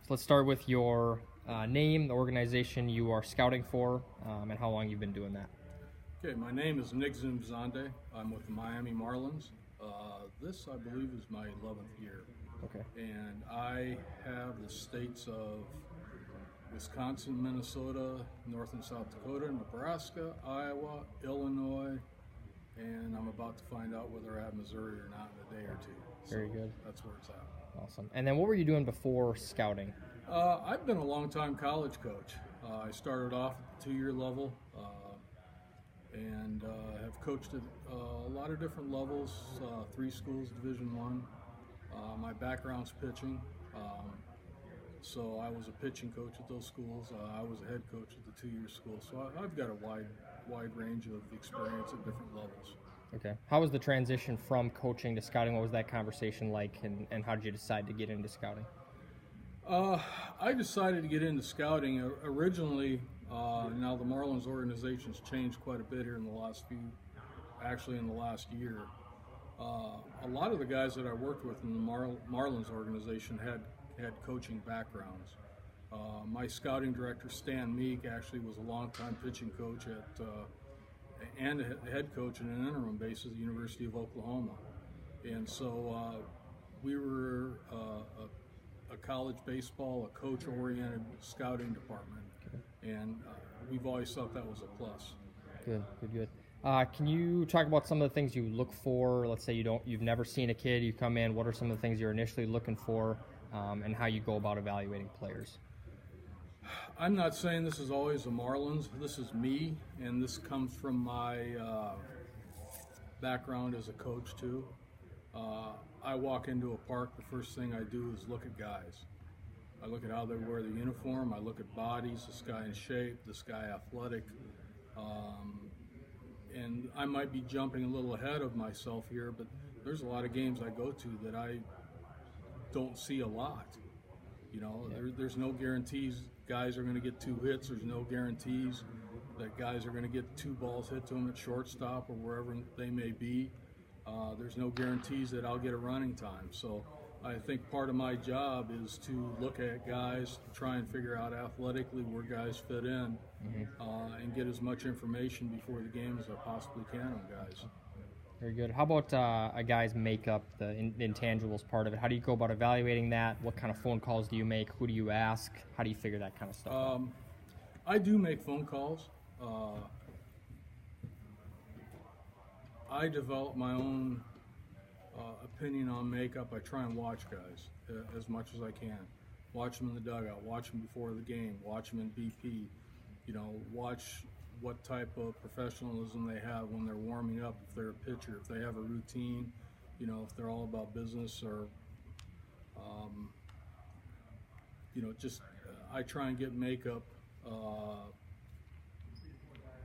let's start with your name, the organization you are scouting for, and how long you've been doing that. Okay, my name is Nick Zumzande. I'm with the Miami Marlins. This, I believe, is my 11th year. Okay. And I have the states of Wisconsin, Minnesota, North and South Dakota, Nebraska, Iowa, Illinois, and I'm about to find out whether I have Missouri or not in a day or two. Very good. That's where it's at. Awesome. And then what were you doing before scouting? I've been a long-time college coach. I started off at the 2-year level and have coached at a lot of different levels, 3 schools, Division I. My background's pitching, so I was a pitching coach at those schools. I was a head coach at the 2-year school, so I've got a wide range of experience at different levels. Okay. How was the transition from coaching to scouting? What was that conversation like, and how did you decide to get into scouting? I decided to get into scouting originally. Now the Marlins organization's changed quite a bit here in the last year. A lot of the guys that I worked with in the Marlins organization had coaching backgrounds. My scouting director, Stan Meek, actually was a longtime pitching coach and a head coach on an interim basis at the University of Oklahoma. And so we were a college baseball, a coach-oriented scouting department, and we've always thought that was a plus. Good. Can you talk about some of the things you look for? Let's say you've never seen a kid, you come in. What are some of the things you're initially looking for, and how you go about evaluating players? I'm not saying this is always the Marlins. This is me, and this comes from my background as a coach too. I walk into a park, the first thing I do is look at guys. I look at how they wear the uniform, I look at bodies, this guy in shape, this guy athletic. And I might be jumping a little ahead of myself here, but there's a lot of games I go to that I don't see a lot. You know, there's no guarantees guys are going to get 2 hits. There's no guarantees that guys are going to get 2 balls hit to them at shortstop or wherever they may be. There's no guarantees that I'll get a running time. So I think part of my job is to look at guys, try and figure out athletically where guys fit in, and get as much information before the game as I possibly can on guys. Very good. How about a guy's makeup, the intangibles part of it? How do you go about evaluating that? What kind of phone calls do you make? Who do you ask? How do you figure that kind of stuff out? I do make phone calls. I develop my own opinion on makeup. I try and watch guys as much as I can. Watch them in the dugout, watch them before the game, watch them in BP, watch what type of professionalism they have when they're warming up, if they're a pitcher, if they have a routine, if they're all about business or, I try and get makeup,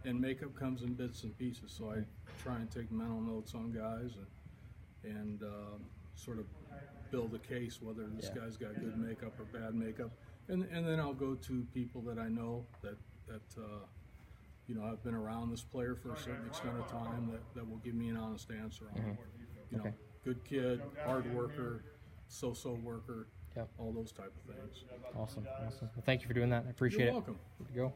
and makeup comes in bits and pieces, so I try and take mental notes on guys and sort of build a case whether this guy's got good makeup or bad makeup, and then I'll go to people that I know that I've been around this player for a certain extent of time that will give me an honest answer on it. Good kid, hard worker, so-so worker, all those type of things. Awesome. Well, thank you for doing that. I appreciate it. You're welcome. Good to go.